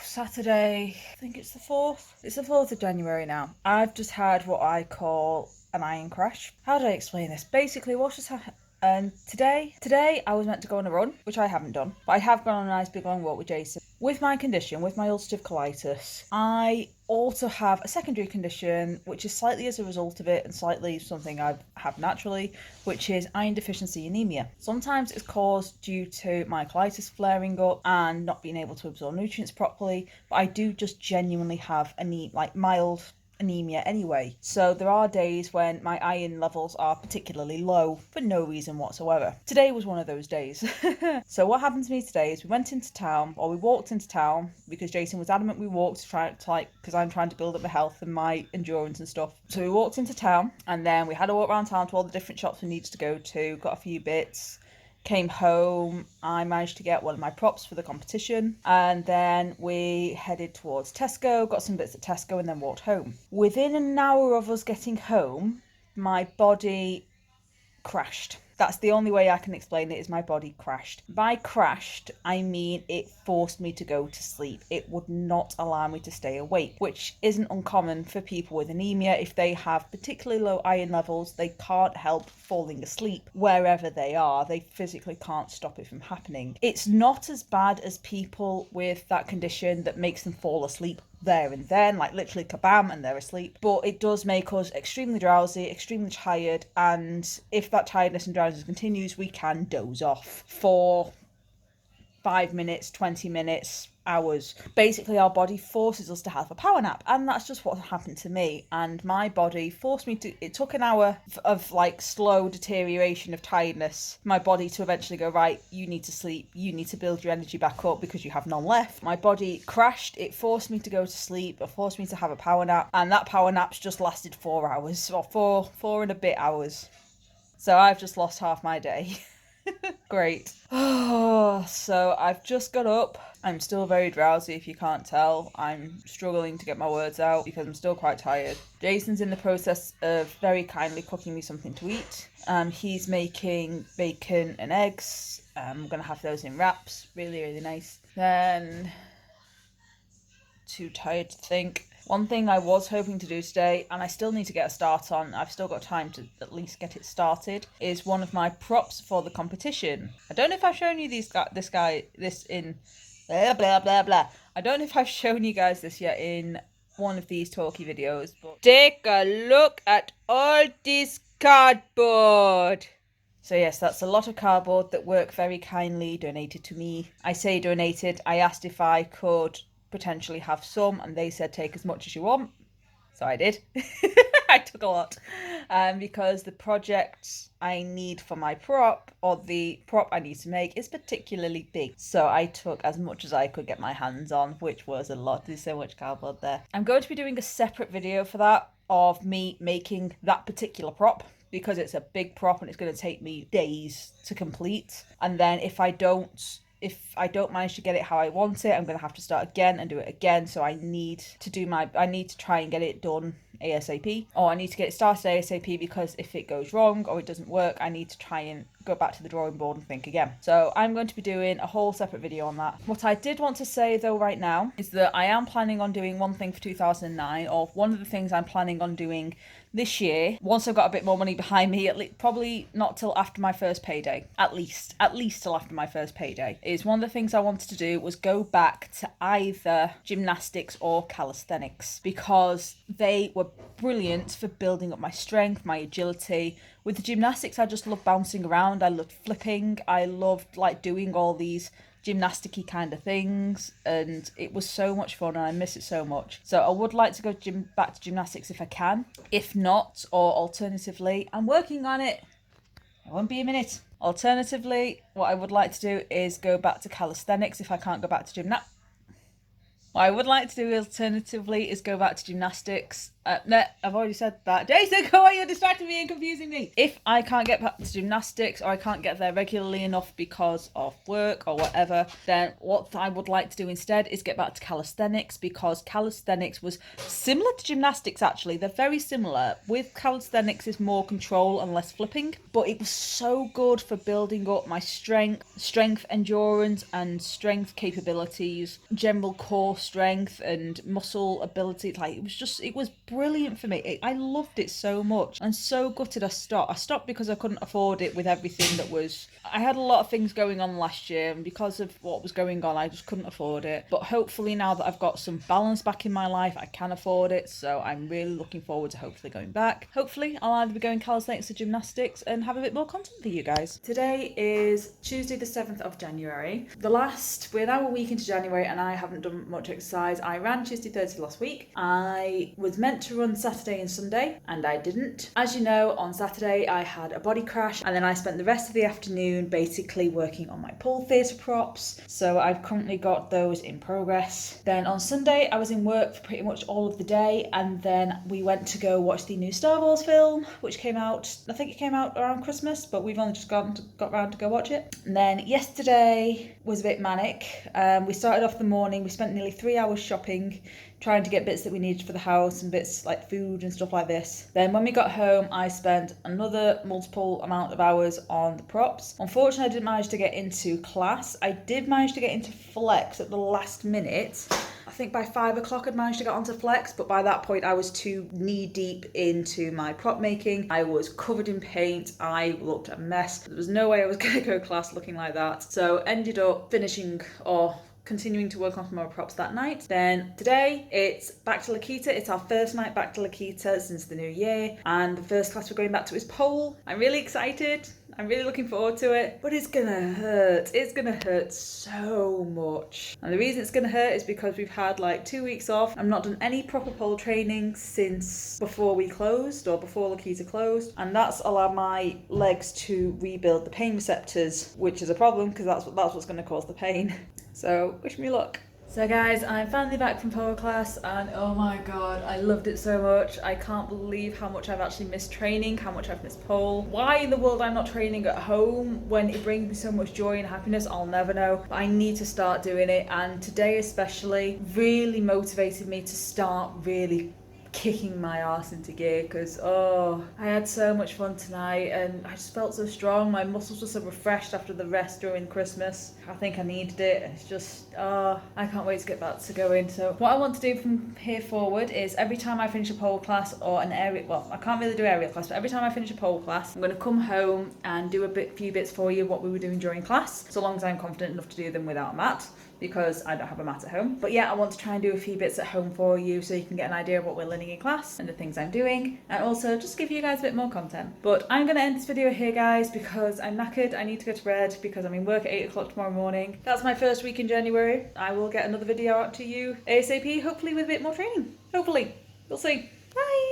Saturday, I think it's the 4th. It's the 4th of January now. I've just had what I call an iron crash. How do I explain this? Basically, what's just happened? And today I was meant to go on a run, which I haven't done, but I have gone on a nice big long walk with Jason. With my condition, with my ulcerative colitis, I also have a secondary condition, which is slightly as a result of it and slightly something I have naturally, which is iron deficiency anemia. Sometimes it's caused due to my colitis flaring up and not being able to absorb nutrients properly, but I do just genuinely have mild anemia anyway. So there are days when my iron levels are particularly low for no reason whatsoever. Today was one of those days. So what happened to me today is we walked into town because Jason was adamant we walked because I'm trying to build up my health and my endurance and stuff. So we walked into town and then we had a walk around town to all the different shops we needed to go to, got a few bits. Came home, I managed to get one of my props for the competition, and then we headed towards Tesco, got some bits at Tesco, and then walked home. Within an hour of us getting home, my body crashed. That's the only way I can explain it, is my body crashed. By crashed, I mean it forced me to go to sleep. It would not allow me to stay awake, which isn't uncommon for people with anemia. If they have particularly low iron levels, they can't help falling asleep wherever they are. They physically can't stop it from happening. It's not as bad as people with that condition that makes them fall asleep there and then, like literally kabam and they're asleep, but it does make us extremely drowsy, extremely tired, and if that tiredness and drowsiness continues, we can doze off for 5 minutes, 20 minutes, hours. Basically, our body forces us to have a power nap, and that's just what happened to me. And my body forced me to, it took an hour of like slow deterioration of tiredness, my body to eventually go, right, you need to sleep, you need to build your energy back up because you have none left. My body crashed, it forced me to go to sleep, it forced me to have a power nap, and that power nap's just lasted 4 hours, or four and a bit hours. So I've just lost half my day. Great. So I've just got up. I'm still very drowsy, if you can't tell. I'm struggling to get my words out because I'm still quite tired. Jason's in the process of very kindly cooking me something to eat. He's making bacon and eggs. I'm going to have those in wraps. Really, really nice. Then, too tired to think. One thing I was hoping to do today, and I still need to get a start on, I've still got time to at least get it started, is one of my props for the competition. I don't know if I've shown you this in blah, blah, blah, blah. I don't know if I've shown you guys this yet in one of these talky videos, but take a look at all this cardboard. So yes, that's a lot of cardboard that work very kindly donated to me. I say donated, I asked if I could potentially have some, and they said take as much as you want, so I did. I took a lot, because the project I need for my prop, or the prop I need to make, is particularly big, so I took as much as I could get my hands on, which was a lot. There's so much cardboard there. I'm going to be doing a separate video for that, of me making that particular prop, because it's a big prop and it's going to take me days to complete. And then if I don't manage to get it how I want it, I'm going to have to start again and do it again. So I need to try and get it done ASAP, or I need to get it started ASAP, because if it goes wrong or it doesn't work, I need to try and go back to the drawing board and think again. So I'm going to be doing a whole separate video on that. What I did want to say though right now is that I am planning on doing one thing for 2009, or one of the things I'm planning on doing this year, once I've got a bit more money behind me, probably not till after my first payday, at least till after my first payday, is one of the things I wanted to do was go back to either gymnastics or calisthenics, because they were brilliant for building up my strength, my agility. With the gymnastics, I just loved bouncing around, I loved flipping, I loved like doing all these gymnasticy kind of things, and it was so much fun and I miss it so much. So I would like to go back to gymnastics if I can. If not, or alternatively, I'm working on it, it won't be a minute. Alternatively, what I would like to do is go back to calisthenics if I can't go back to gymnastics. What I would like to do alternatively is go back to gymnastics. No, I've already said that. Jason, go away, you're distracting me and confusing me. If I can't get back to gymnastics, or I can't get there regularly enough because of work or whatever, then what I would like to do instead is get back to calisthenics, because calisthenics was similar to gymnastics actually. They're very similar. With calisthenics, it's more control and less flipping, but it was so good for building up my strength, endurance and strength capabilities, general core strength and muscle ability. Like, it was brilliant for me. I loved it so much. I'm so gutted I stopped. I stopped because I couldn't afford it with everything that was... I had a lot of things going on last year, and because of what was going on, I just couldn't afford it. But hopefully now that I've got some balance back in my life, I can afford it. So I'm really looking forward to hopefully going back. Hopefully I'll either be going calisthenics or gymnastics and have a bit more content for you guys. Today is Tuesday the 7th of January. We're now a week into January and I haven't done much exercise. I ran Tuesday, Thursday last week. I was meant to run Saturday and Sunday and I didn't. As you know, on Saturday I had a body crash and then I spent the rest of the afternoon basically working on my pole theatre props. So I've currently got those in progress. Then on Sunday I was in work for pretty much all of the day, and then we went to go watch the new Star Wars film, which came out, I think it came out around Christmas, but we've only just got round to go watch it. And then yesterday was a bit manic. We started off the morning, we spent nearly 3 hours shopping, trying to get bits that we needed for the house and bits like food and stuff like this. Then when we got home, I spent another multiple amount of hours on the props. Unfortunately, I didn't manage to get into class. I did manage to get into flex at the last minute. I think by 5 o'clock I'd managed to get onto flex, but by that point I was too knee deep into my prop making. I was covered in paint. I looked a mess. There was no way I was going to go class looking like that. So ended up finishing or continuing to work on my props that night. Then today it's back to Lakita. It's our first night back to Lakita since the new year, and the first class we're going back to is pole. I'm really excited. I'm really looking forward to it, but it's gonna hurt. It's gonna hurt so much. And the reason it's gonna hurt is because we've had like 2 weeks off. I've not done any proper pole training since before we closed, or before Lakita closed, and that's allowed my legs to rebuild the pain receptors, which is a problem because that's what's gonna cause the pain. So wish me luck. So guys, I'm finally back from pole class and oh my god, I loved it so much. I can't believe how much I've actually missed training, how much I've missed pole. Why in the world I'm not training at home when it brings me so much joy and happiness, I'll never know. But I need to start doing it, and today especially really motivated me to start really kicking my ass into gear, because I had so much fun tonight and I just felt so strong. My muscles were so refreshed after the rest during Christmas. I think I needed it. It's just I can't wait to get back to going. So what I want to do from here forward is every time I finish a pole class or an area, well, I can't really do area class, but every time I finish a pole class I'm going to come home and do few bits for you what we were doing during class, so long as I'm confident enough to do them without a mat, because I don't have a mat at home. But yeah, I want to try and do a few bits at home for you so you can get an idea of what we're learning in class and the things I'm doing, and also just give you guys a bit more content. But I'm going to end this video here, guys, because I'm knackered. I need to go to bed because I'm in work at 8 o'clock tomorrow morning. That's my first week in January. I will get another video out to you ASAP, hopefully with a bit more training. Hopefully. We'll see. Bye!